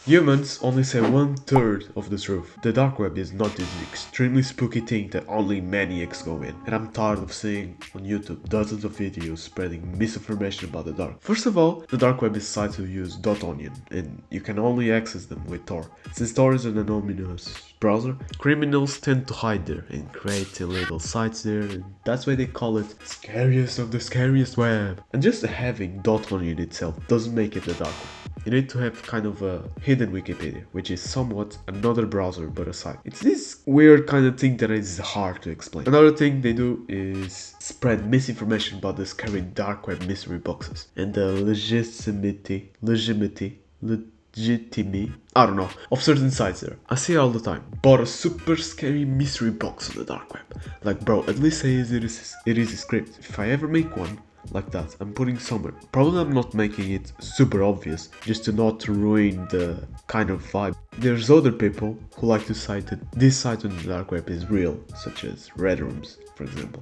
Humans only say 1/3 of the truth. The dark web is not this extremely spooky thing that only maniacs go in. And I'm tired of seeing on YouTube dozens of videos spreading misinformation about the dark. First of all, the dark web is sites who use .onion, and you can only access them with Tor. Since Tor is an anonymous browser, criminals tend to hide there and create illegal sites there, and that's why they call it scariest of the scariest web. And just having .onion itself doesn't make it the dark web. You need to have kind of a hidden Wikipedia, which is somewhat another browser but a site. It's this weird kind of thing that is hard to explain. Another thing they do is spread misinformation about the scary dark web mystery boxes and the legitimacy, I don't know, of certain sites there. I see it all the time. Bought a super scary mystery box on the dark web. Like bro, at least say it is a script. If I ever make one like that, I'm putting somewhere. Probably I'm not making it super obvious, just to not ruin the kind of vibe. There's other people who like to cite that this site on the dark web is real, such as Red Rooms, for example.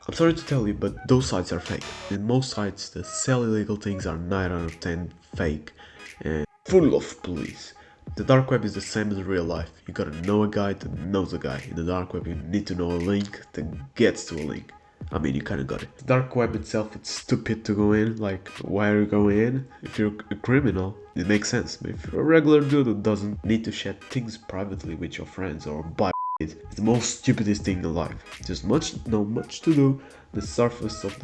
I'm sorry to tell you, but those sites are fake. In most sites that sell illegal things are 9 out of 10 fake and full of police. The dark web is the same as real life. You gotta know a guy that knows a guy. In the dark web you need to know a link that gets to a link. I mean, you kinda got it. The dark web itself, it's stupid to go in. Like, why are you going in? If you're a criminal, it makes sense. But if you're a regular dude who doesn't need to share things privately with your friends or buy it, it's the most stupidest thing in life. There's not much to do. The surface of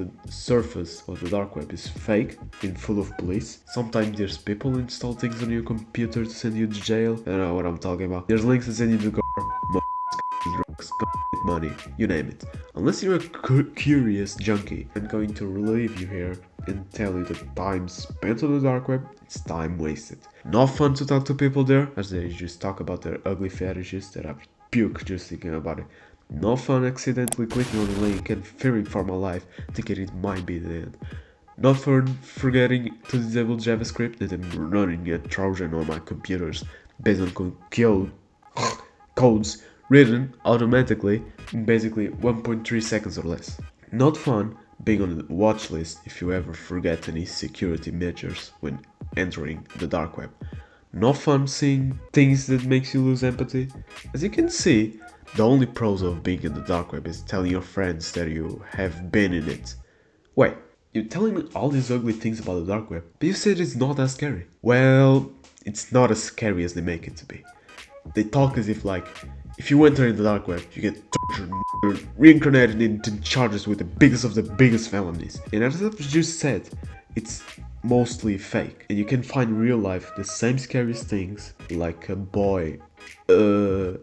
the dark web is fake and full of police. Sometimes there's people install things on your computer to send you to jail. I don't know what I'm talking about. There's links that send you to go drugs, money, you name it. Unless you're a curious junkie, I'm going to leave you here and tell you that time spent on the dark web, it's time wasted. Not fun to talk to people there, as they just talk about their ugly fetishes that I puke just thinking about it. Not fun accidentally clicking on a link and fearing for my life, thinking it might be the end. Not fun forgetting to disable JavaScript and then running a Trojan on my computers based on codes written automatically in basically 1.3 seconds or less. Not fun being on the watch list if you ever forget any security measures when entering the dark web. Not fun seeing things that makes you lose empathy. As you can see, the only pros of being in the dark web is telling your friends that you have been in it. Wait, you're telling me all these ugly things about the dark web, but you said it's not as scary. Well, it's not as scary as they make it to be. They talk as if like, if you enter in the dark web, you get tortured, murdered, reincarnated into charges with the biggest of the biggest felonies. And as I've just said, it's mostly fake. And you can find in real life the same scariest things, like a boy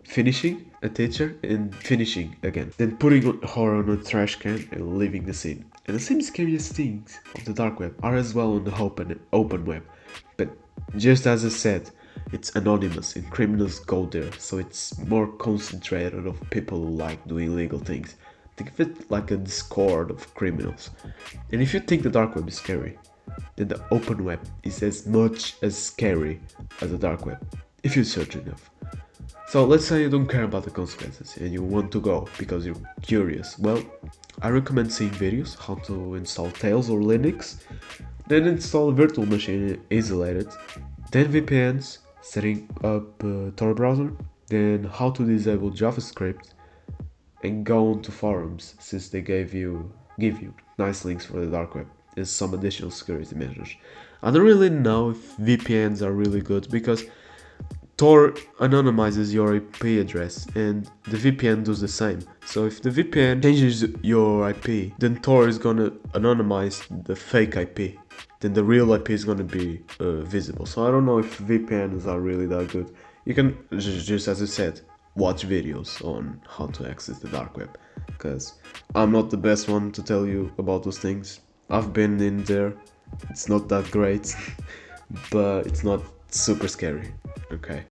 finishing a teacher and finishing again, then putting her on a trash can and leaving the scene. And the same scariest things of the dark web are as well on the open web. But just as I said, it's anonymous and criminals go there, so it's more concentrated of people who like doing illegal things. Think of it like a discord of criminals. And if you think the dark web is scary, then the open web is as much as scary as the dark web, if you search enough. So let's say you don't care about the consequences and you want to go because you're curious. Well, I recommend seeing videos how to install Tails or Linux, then install a virtual machine isolated, then VPNs, setting up a Tor browser, then how to disable JavaScript, and go on to forums since they give you nice links for the dark web and some additional security measures. I don't really know if VPNs are really good because Tor anonymizes your IP address and the VPN does the same. So if the VPN changes your IP, then Tor is gonna anonymize the fake IP. Then the real IP is gonna be visible. So I don't know if VPNs are really that good. You can, just as I said, watch videos on how to access the dark web. Because I'm not the best one to tell you about those things. I've been in there. It's not that great, but it's not super scary. Okay.